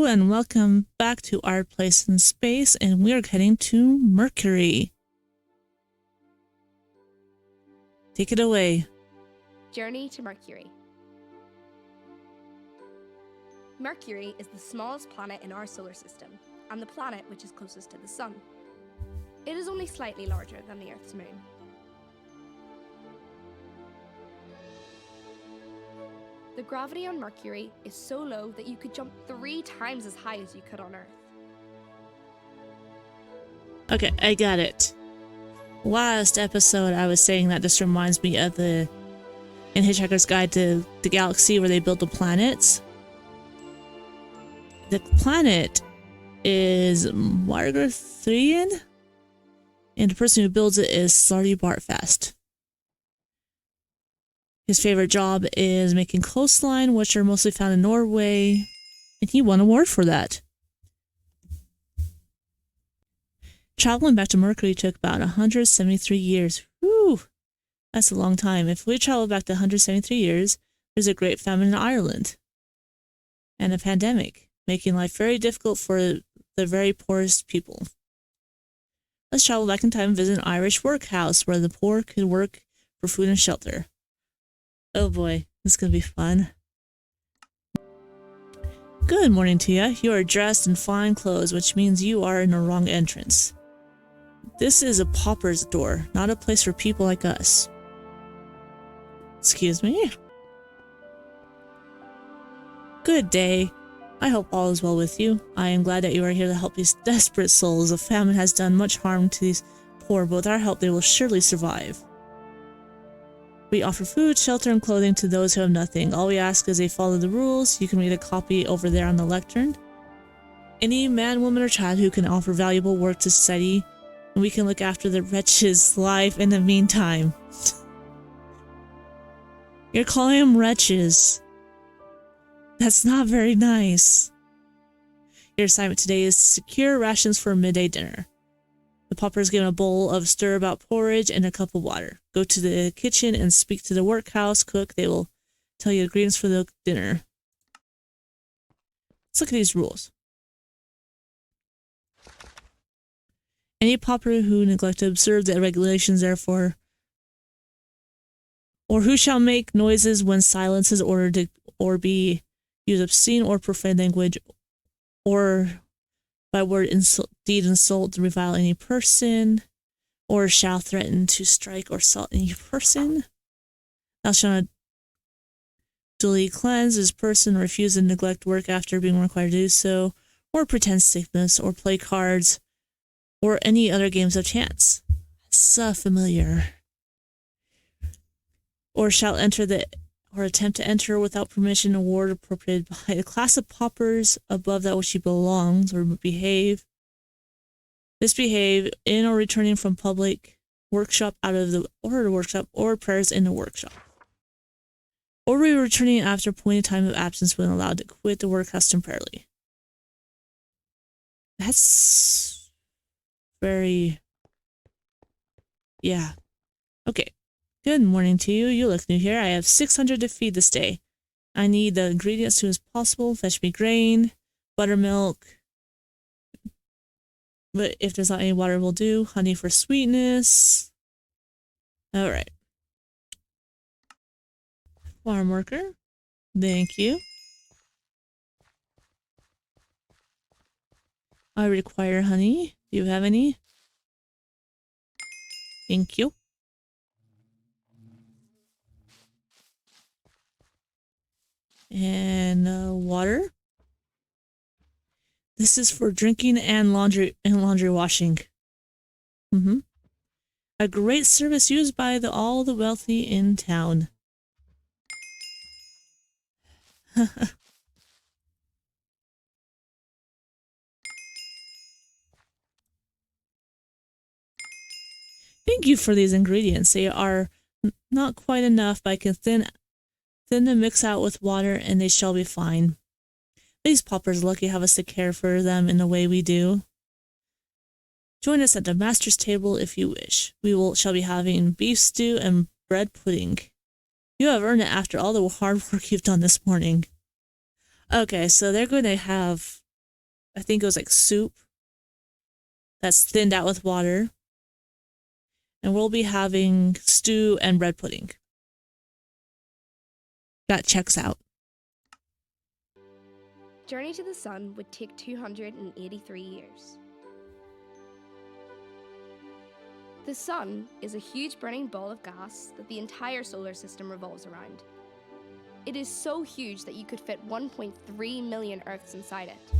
and welcome back to Our Place in Space, and we are heading to Mercury. Take it away. Journey to Mercury. Mercury is the smallest planet in our solar system, and the planet which is closest to the Sun. It is only slightly larger than the Earth's moon. The gravity on Mercury is so low that you could jump 3 times as high as you could on Earth. Okay, I got it. Last episode I was saying that this reminds me of in Hitchhiker's Guide to the Galaxy where they built the planets. The planet is Margarithrian, and the person who builds it is Slarty Bartfast. His favorite job is making coastline, which are mostly found in Norway, and he won an award for that. Traveling back to Mercury took about 173 years. Whew, that's a long time. If we travel back to 173 years, there's a great famine in Ireland and a pandemic, making life very difficult for the very poorest people. Let's travel back in time and visit an Irish workhouse where the poor could work for food and shelter. Oh boy, this is going to be fun. Good morning to you. You are dressed in fine clothes, which means you are in the wrong entrance. This is a pauper's door, not a place for people like us. Excuse me? Good day. I hope all is well with you. I am glad that you are here to help these desperate souls. The famine has done much harm to these poor, but with our help they will surely survive. We offer food, shelter, and clothing to those who have nothing. All we ask is they follow the rules. You can read a copy over there on the lectern. Any man, woman, or child who can offer valuable work to society, and we can look after the wretches' life in the meantime. You're calling them wretches. That's not very nice. Your assignment today is to secure rations for midday dinner. The pauper is given a bowl of stir-about porridge and a cup of water. Go to the kitchen and speak to the workhouse cook. They will tell you the ingredients for the dinner. Let's look at these rules. Any pauper who neglect to observe the regulations, therefore, or who shall make noises when silence is ordered or be use obscene or profane language, or by word, deed, insult, revile any person, or shall threaten to strike or assault any person. Thou shalt not duly cleanse this person, refuse and neglect work after being required to do so, or pretend sickness, or play cards, or any other games of chance. So familiar. Or shall enter or attempt to enter without permission or ward appropriated by a class of paupers above that which he belongs, or misbehave in or returning from public workshop out of the order workshop, or prayers in the workshop, or returning after appointed time of absence when allowed to quit the workhouse temporarily. That's very, yeah. Okay. Good morning to you. You look new here. I have 600 to feed this day. I need the ingredients as soon as possible. Fetch me grain, buttermilk. But if there's not any water, will do. Honey for sweetness. All right. Farm worker. Thank you. I require honey. Do you have any? Thank you. And water. This is for drinking and laundry washing. A great service used by all the wealthy in town. Thank you for these ingredients. They are not quite enough, but I can thin them, mix out with water, and they shall be fine. These paupers lucky have us to care for them in the way we do. Join us at the master's table if you wish. We shall be having beef stew and bread pudding. You have earned it after all the hard work you've done this morning. Okay, so they're going to have I think it was like soup that's thinned out with water. And we'll be having stew and bread pudding. That checks out. Journey to the Sun would take 283 years. The Sun is a huge burning ball of gas that the entire solar system revolves around. It is so huge that you could fit 1.3 million Earths inside it.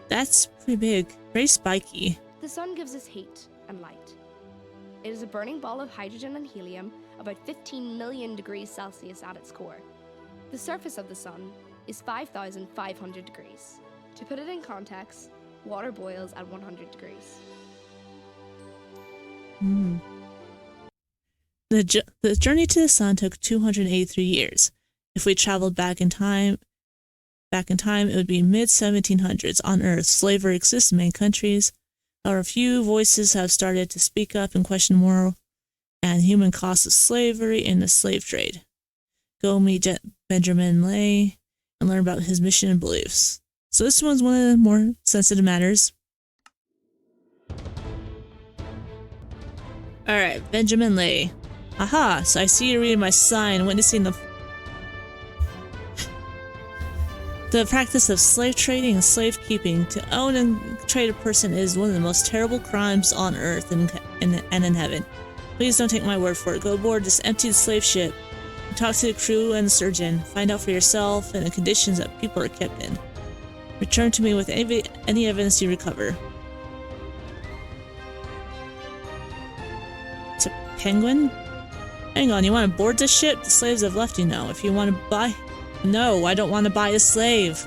That's pretty big. Very spiky. The Sun gives us heat and light. It is a burning ball of hydrogen and helium about 15 million degrees Celsius at its core. The surface of the Sun is 5,500 degrees. To put it in context, water boils at 100 degrees. The journey to the Sun took 283 years. If we traveled back in time, it would be mid-1700s on Earth. Slavery exists in many countries. However, a few voices have started to speak up and question moral and human costs of slavery and the slave trade. Go meet Benjamin Lay and learn about his mission and beliefs. So this one's one of the more sensitive matters. Alright, Benjamin Lay. Aha, so I see you're reading my sign, witnessing the practice of slave trading and slave keeping. To own and trade a person is one of the most terrible crimes on Earth and in heaven. Please don't take my word for it. Go aboard this empty slave ship and talk to the crew and the surgeon. Find out for yourself and the conditions that people are kept in. Return to me with any evidence you recover. It's a penguin? Hang on, you want to board this ship? The slaves have left you now. If you want to buy... No, I don't want to buy a slave.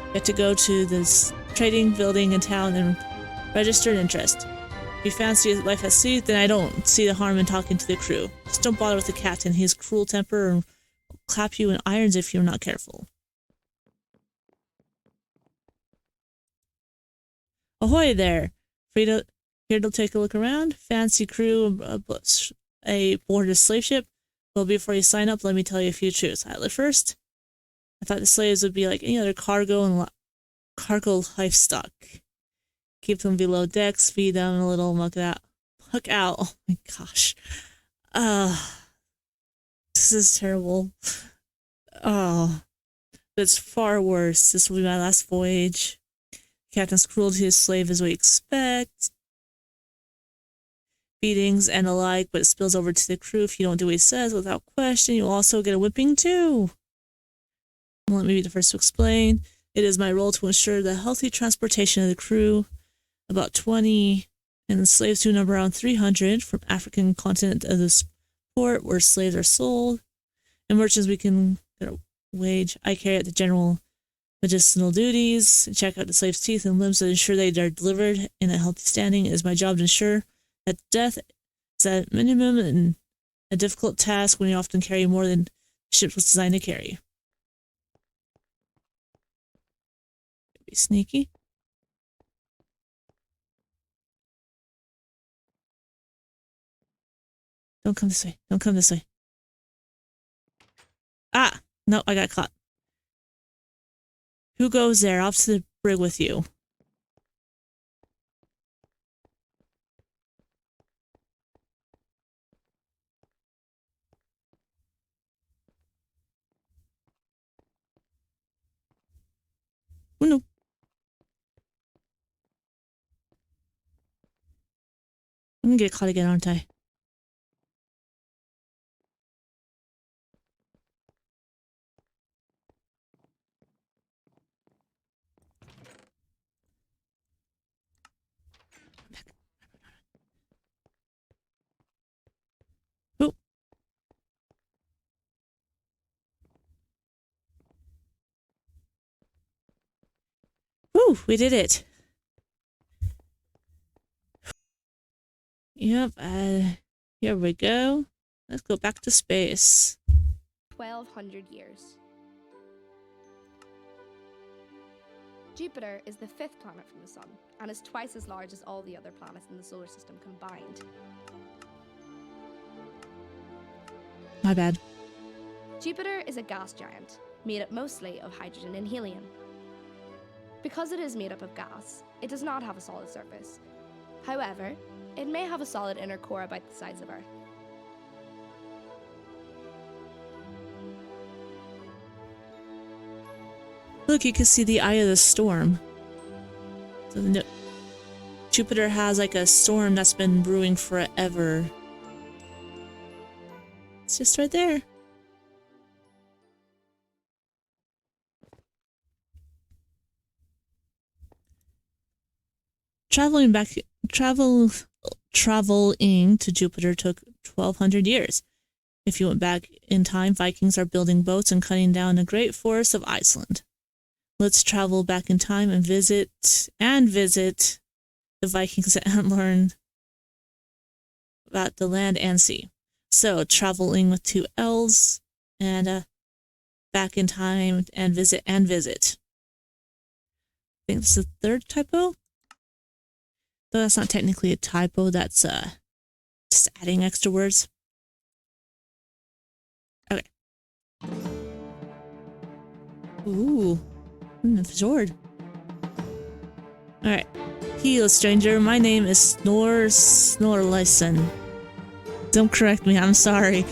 You have to go to this trading building in town and register an interest. If you fancy life at sea, then I don't see the harm in talking to the crew. Just don't bother with the captain. He has cruel temper and will clap you in irons if you're not careful. Ahoy there! Here to take a look around. Fancy crew aboard a slave ship. Well, before you sign up, let me tell you a few truths. At first, I thought the slaves would be like any other cargo livestock. Keep them below decks, feed them a little, muck out. Oh my gosh. This is terrible. Oh, it's far worse. This will be my last voyage. Captain's cruelty to his slave is what you expect. Beatings and the like, but it spills over to the crew if you don't do what he says without question. You'll also get a whipping too. Let me be the first to explain. It is my role to ensure the healthy transportation of the crew, about 20, and the slaves to number around 300 from African continent of this port where slaves are sold, and merchants we can get a wage. I carry out the general medicinal duties, check out the slaves' teeth and limbs to ensure they are delivered in a healthy standing. It is my job to ensure that death is at minimum and a difficult task when you often carry more than the ship was designed to carry. Be sneaky. Don't come this way. Don't come this way. Ah! No, I got caught. Who goes there? Off to the brig with you. Oh no. I'm gonna get caught again, aren't I? Oh. Woo, we did it. Yep, here we go. Let's go back to space. 1,200 years. Jupiter is the fifth planet from the Sun and is twice as large as all the other planets in the solar system combined. My bad. Jupiter is a gas giant, made up mostly of hydrogen and helium. Because it is made up of gas, it does not have a solid surface. However, it may have a solid inner core about the size of Earth. Look, you can see the eye of the storm. So Jupiter has like a storm that's been brewing forever. It's just right there. Traveling to Jupiter took 1,200 years. If you went back in time, Vikings are building boats and cutting down the great forests of Iceland. Let's travel back in time and visit the Vikings and learn about the land and sea. So, traveling with 2 L's and back in time and visit. I think it's the 3rd typo. Though that's not technically a typo, that's just adding extra words. Okay. Ooh. Sword. Alright. Hello, stranger. My name is Snorlason. Don't correct me, I'm sorry.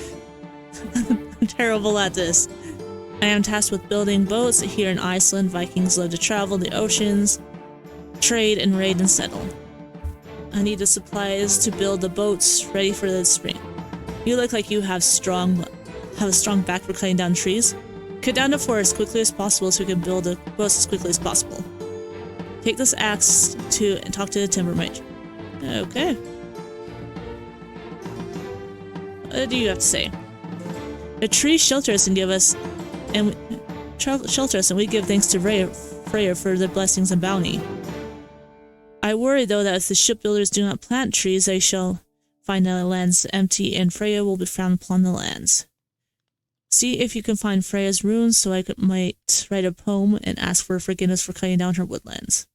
I'm terrible at this. I am tasked with building boats here in Iceland. Vikings love to travel the oceans, trade, and raid and settle. I need the supplies to build the boats ready for the spring. You look like you have a strong back for cutting down trees. Cut down the forest as quickly as possible so we can build the boats as quickly as possible. Take this axe and talk to the timber mage. Okay. What do you have to say? The trees shelter us and we give thanks to Freya for their blessings and bounty. I worry though that if the shipbuilders do not plant trees, they shall find the lands empty and Freya will be frowned upon the lands. See if you can find Freya's ruins so I might write a poem and ask for forgiveness for cutting down her woodlands.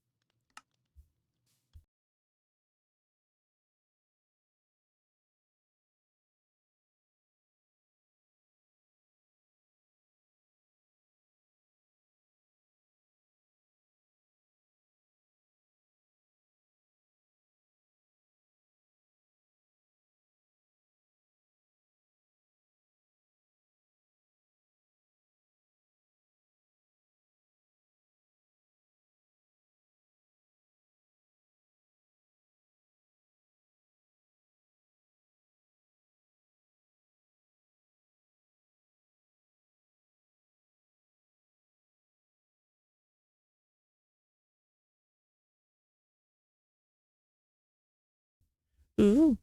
Ooh.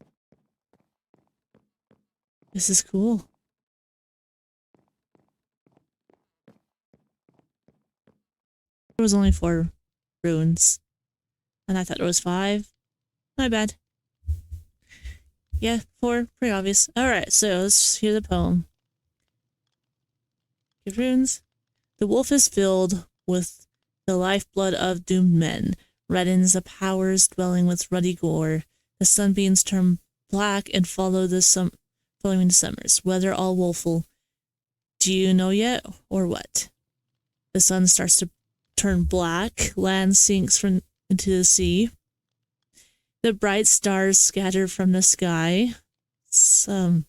This is cool. There was only 4 runes. And I thought there was 5. My bad. Yeah, 4. Pretty obvious. Alright, so let's hear the poem. Give runes. The wolf is filled with the lifeblood of doomed men. Reddens the powers dwelling with ruddy gore. The sunbeams turn black and following the summers. Weather all woeful. Do you know yet, or what? The sun starts to turn black. Land sinks into the sea. The bright stars scatter from the sky. Steam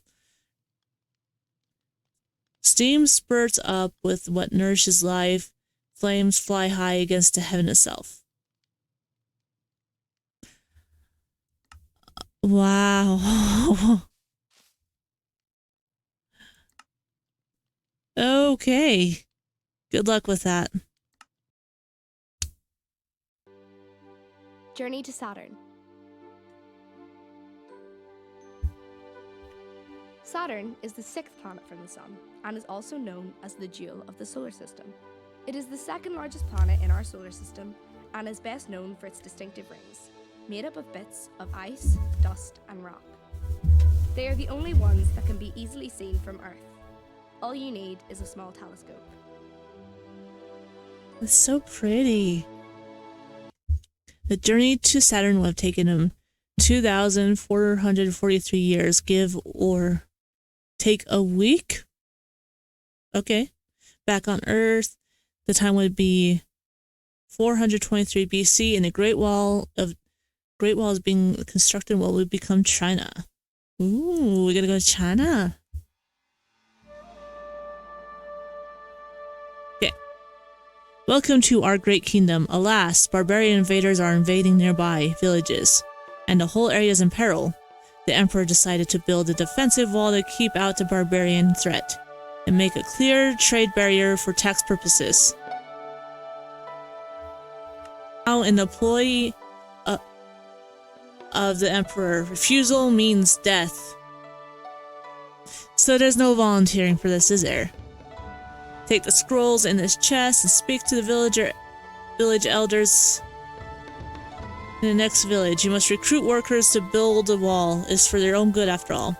spurts up with what nourishes life. Flames fly high against the heaven itself. Wow. Okay. Good luck with that. Journey to Saturn. Saturn is the 6th planet from the Sun and is also known as the jewel of the solar system. It is the 2nd largest planet in our solar system and is best known for its distinctive rings, made up of bits of ice, dust, and rock. They are the only ones that can be easily seen from Earth. All you need is a small telescope. It's so pretty. The journey to Saturn would have taken him 2,443 years, give or take a week. Okay. Back on Earth, the time would be 423 BC, and the Great Wall is being constructed in what would become China. Ooh, we gotta go to China. Okay. Welcome to our great kingdom. Alas, barbarian invaders are invading nearby villages, and the whole area is in peril. The emperor decided to build a defensive wall to keep out the barbarian threat and make a clear trade barrier for tax purposes. Now, an employee of the emperor, refusal means death. So there's no volunteering for this, is there? Take the scrolls in this chest and speak to the village elders in the next village. You must recruit workers to build a wall. It's for their own good, after all.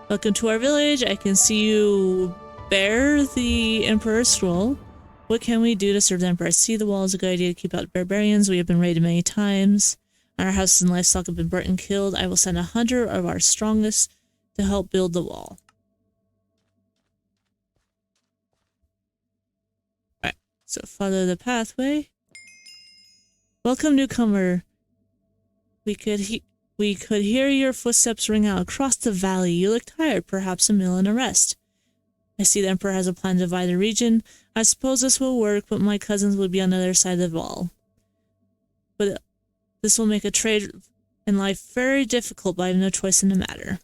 Welcome to our village. I can see you bear the Emperor's scroll. What can we do to serve the Emperor? I see the wall is a good idea to keep out barbarians. We have been raided many times. Our houses and livestock have been burnt and killed. I will send 100 of our strongest to help build the wall. Alright, so follow the pathway. Welcome, newcomer. We could hear your footsteps ring out across the valley. You look tired, perhaps a meal and a rest. I see the Emperor has a plan to divide the region. I suppose this will work, but my cousins would be on the other side of the wall. But this will make a trade and life very difficult, but I have no choice in the matter.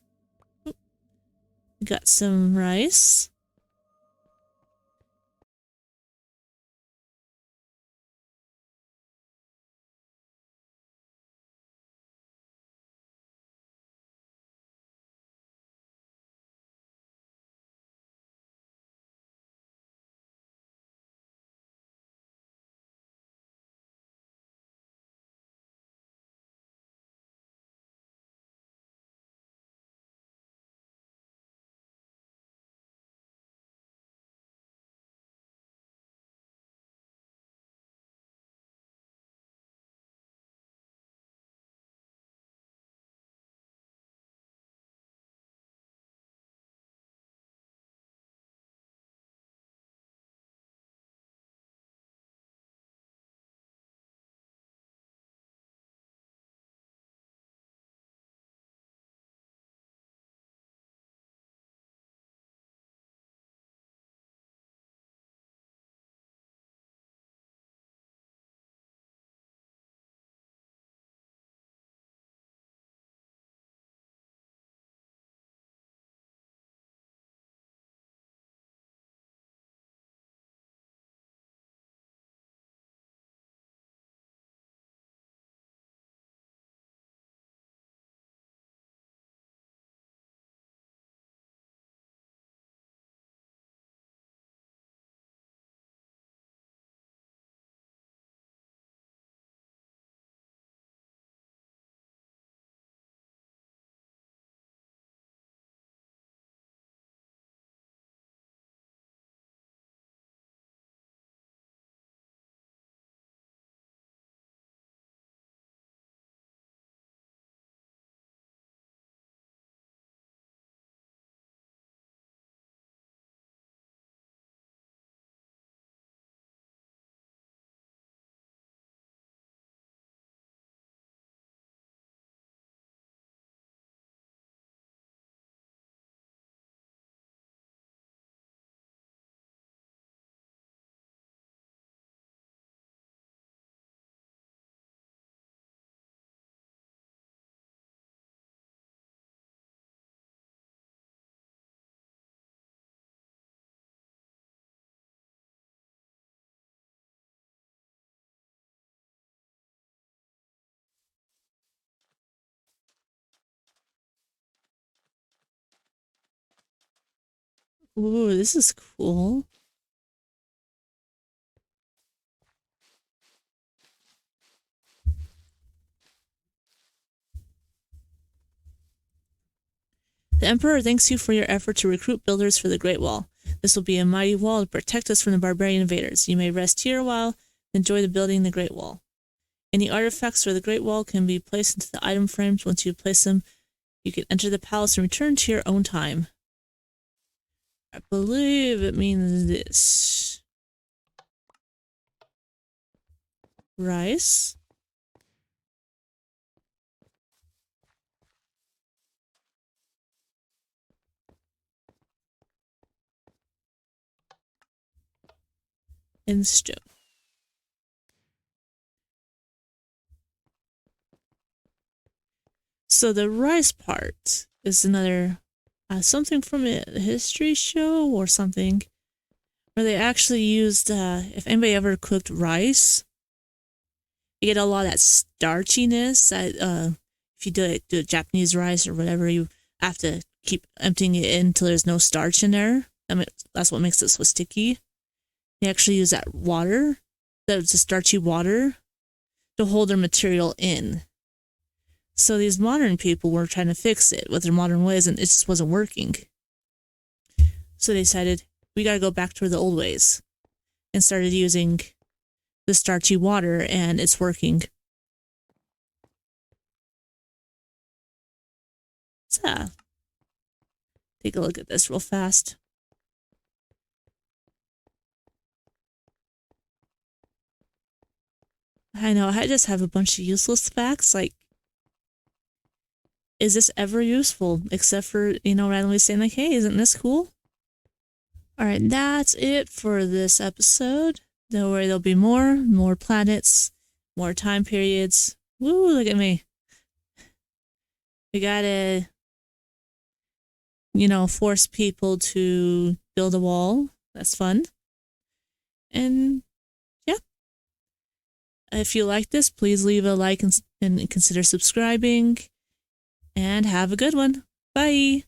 Got some rice. Ooh, this is cool. The Emperor thanks you for your effort to recruit builders for the Great Wall. This will be a mighty wall to protect us from the barbarian invaders. You may rest here a while and enjoy the building the Great Wall. Any artifacts for the Great Wall can be placed into the item frames. Once you place them, you can enter the palace and return to your own time. I believe it means this. Rice. And stone. So the rice part is another something from a history show or something where they actually used if anybody ever cooked rice, you get a lot of that starchiness that if you do Japanese rice or whatever, you have to keep emptying it in until there's no starch in there. I mean, that's what makes it so sticky. They actually use that water, the starchy water, to hold their material in. So these modern people were trying to fix it with their modern ways, and it just wasn't working. So they decided, we gotta go back to the old ways, and started using the starchy water, and it's working. So, take a look at this real fast. I know, I just have a bunch of useless facts, like, is this ever useful? Except for, randomly saying like, hey, isn't this cool? Alright, that's it for this episode. Don't worry, there'll be more planets, more time periods. Woo, look at me. We gotta, force people to build a wall. That's fun. And yeah. If you like this, please leave a like and consider subscribing. And have a good one. Bye.